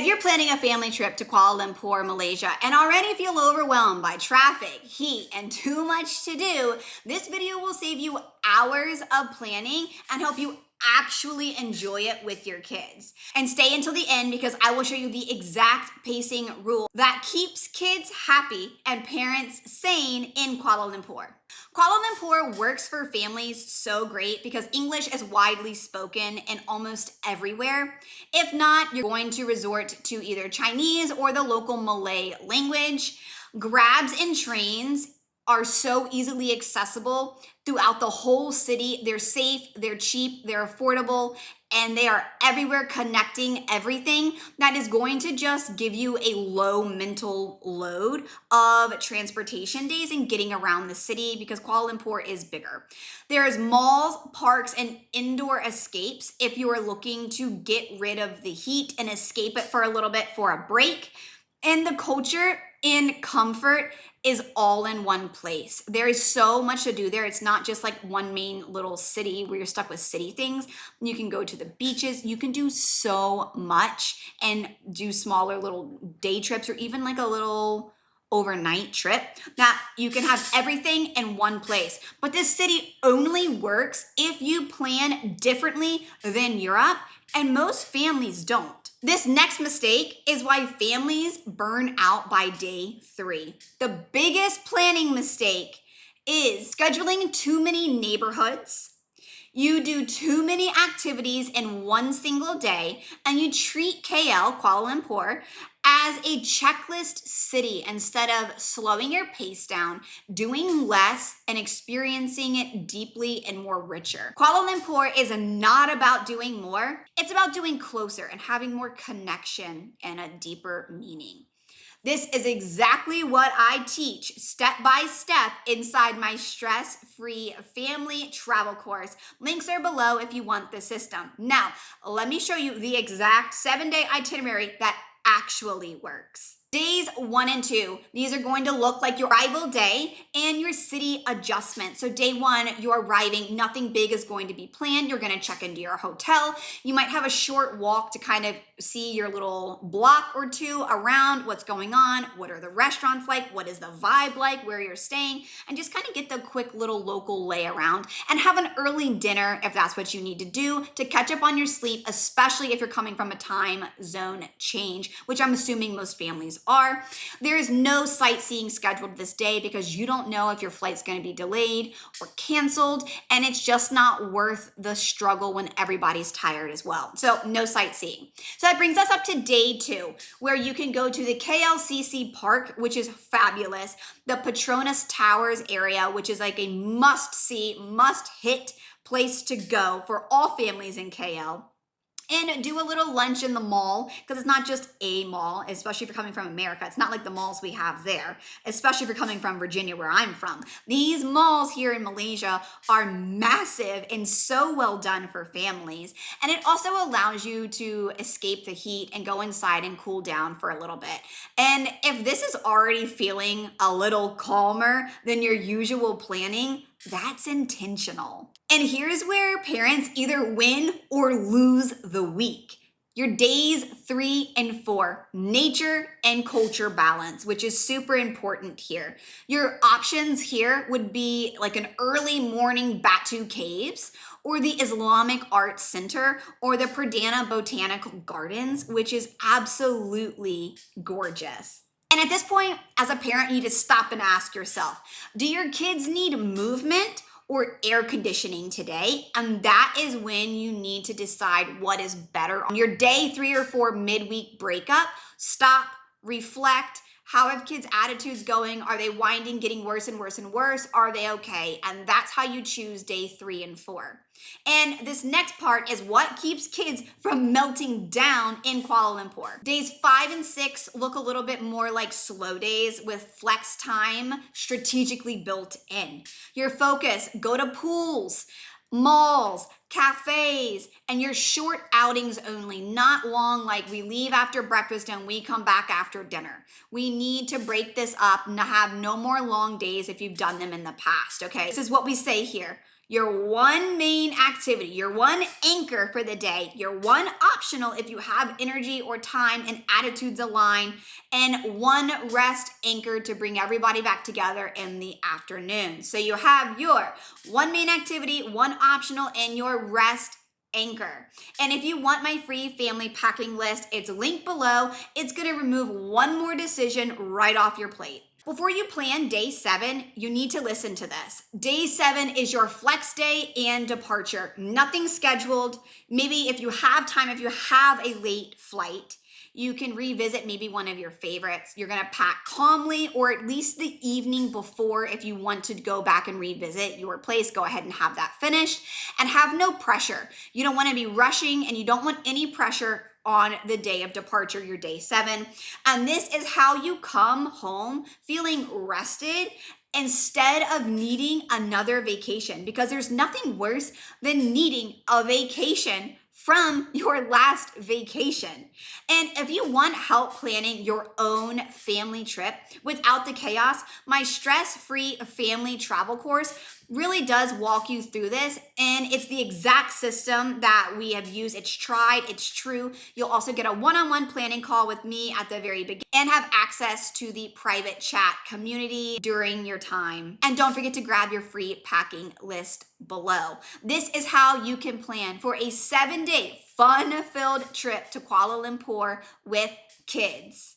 If you're planning a family trip to Kuala Lumpur, Malaysia, and already feel overwhelmed by traffic, heat, and too much to do, this video will save you hours of planning and help you actually enjoy it with your kids. And stay until the end because I will show you the exact pacing rule that keeps kids happy and parents sane in Kuala Lumpur. Kuala Lumpur works for families so great because English is widely spoken in almost everywhere. If not, you're going to resort to either Chinese or the local Malay language. Grabs and trains are so easily accessible throughout the whole city. They're safe, they're cheap, they're affordable, and they are everywhere connecting everything. That is going to just give you a low mental load of transportation days and getting around the city because Kuala Lumpur is bigger. There's malls, parks, and indoor escapes if you are looking to get rid of the heat and escape it for a little bit for a break. And the culture and comfort is all in one place. There is so much to do there. It's not just like one main little city where you're stuck with city things. You can go to the beaches. You can do so much and do smaller little day trips or even like a little overnight trip that you can have everything in one place. But this city only works if you plan differently than Europe, and most families don't. This next mistake is why families burn out by day 3. The biggest planning mistake is scheduling too many neighborhoods. You do too many activities in one single day, and you treat KL, Kuala Lumpur, as a checklist city instead of slowing your pace down, doing less, and experiencing it deeply and more richer. Kuala Lumpur is not about doing more. It's about doing closer and having more connection and a deeper meaning. This is exactly what I teach step by step inside my stress-free family travel course. Links are below if you want the system. Now, let me show you the exact 7-day itinerary that actually works. Days 1 and 2, these are going to look like your arrival day and your city adjustment. So day 1, you're arriving, nothing big is going to be planned. You're going to check into your hotel. You might have a short walk to kind of see your little block or two around what's going on, what are the restaurants like, what is the vibe like, where you're staying, and just kind of get the quick little local lay around and have an early dinner if that's what you need to do to catch up on your sleep, especially if you're coming from a time zone change, which I'm assuming most families are. There is no sightseeing scheduled this day because you don't know if your flight's going to be delayed or canceled, and it's just not worth the struggle when everybody's tired as well. So no sightseeing. So that brings us up to day 2, where you can go to the KLCC Park, which is fabulous, the Petronas Towers area, which is like a must-see, must-hit place to go for all families in KL. And do a little lunch in the mall, because it's not just a mall, especially if you're coming from America. It's not like the malls we have there, especially if you're coming from Virginia, where I'm from. These malls here in Malaysia are massive and so well done for families. And it also allows you to escape the heat and go inside and cool down for a little bit. And if this is already feeling a little calmer than your usual planning, that's intentional. And here's where parents either win or lose the week. Your days 3 and 4, nature and culture balance, which is super important here. Your options here would be like an early morning Batu Caves, or the Islamic Arts Center, or the Perdana Botanical Gardens, which is absolutely gorgeous. And at this point, as a parent, you need to stop and ask yourself, do your kids need movement or air conditioning today? And that is when you need to decide what is better. On your day 3 or 4 midweek breakup, stop, reflect. How have kids' attitudes going? Are they winding, getting worse and worse and worse? Are they okay? And that's how you choose day 3 and 4. And this next part is what keeps kids from melting down in Kuala Lumpur. Days 5 and 6 look a little bit more like slow days with flex time strategically built in. Your focus, go to pools, malls, cafes, and your short outings only, not long, like we leave after breakfast and we come back after dinner. We need to break this up and have no more long days if you've done them in the past, okay? This is what we say here. your one main activity, your one anchor for the day, your one optional if you have energy or time and attitudes align, and one rest anchor to bring everybody back together in the afternoon. So you have your one main activity, one optional, and your rest anchor. And if you want my free family packing list, it's linked below. It's going to remove one more decision right off your plate. Before you plan day 7, you need to listen to this. Day 7 is your flex day and departure. Nothing scheduled. Maybe if you have time, if you have a late flight, you can revisit maybe one of your favorites. You're gonna pack calmly, or at least the evening before. If you want to go back and revisit your place, go ahead and have that finished and have no pressure. You don't wanna be rushing, and you don't want any pressure on the day of departure, your day 7. And this is how you come home feeling rested instead of needing another vacation, because there's nothing worse than needing a vacation from your last vacation. And if you want help planning your own family trip without the chaos, my stress-free family travel course really does walk you through this, and it's the exact system that we have used. It's tried, it's true. You'll also get a one-on-one planning call with me at the very beginning and have access to the private chat community during your time. And don't forget to grab your free packing list below. This is how you can plan for a 7-day fun-filled trip to Kuala Lumpur with kids.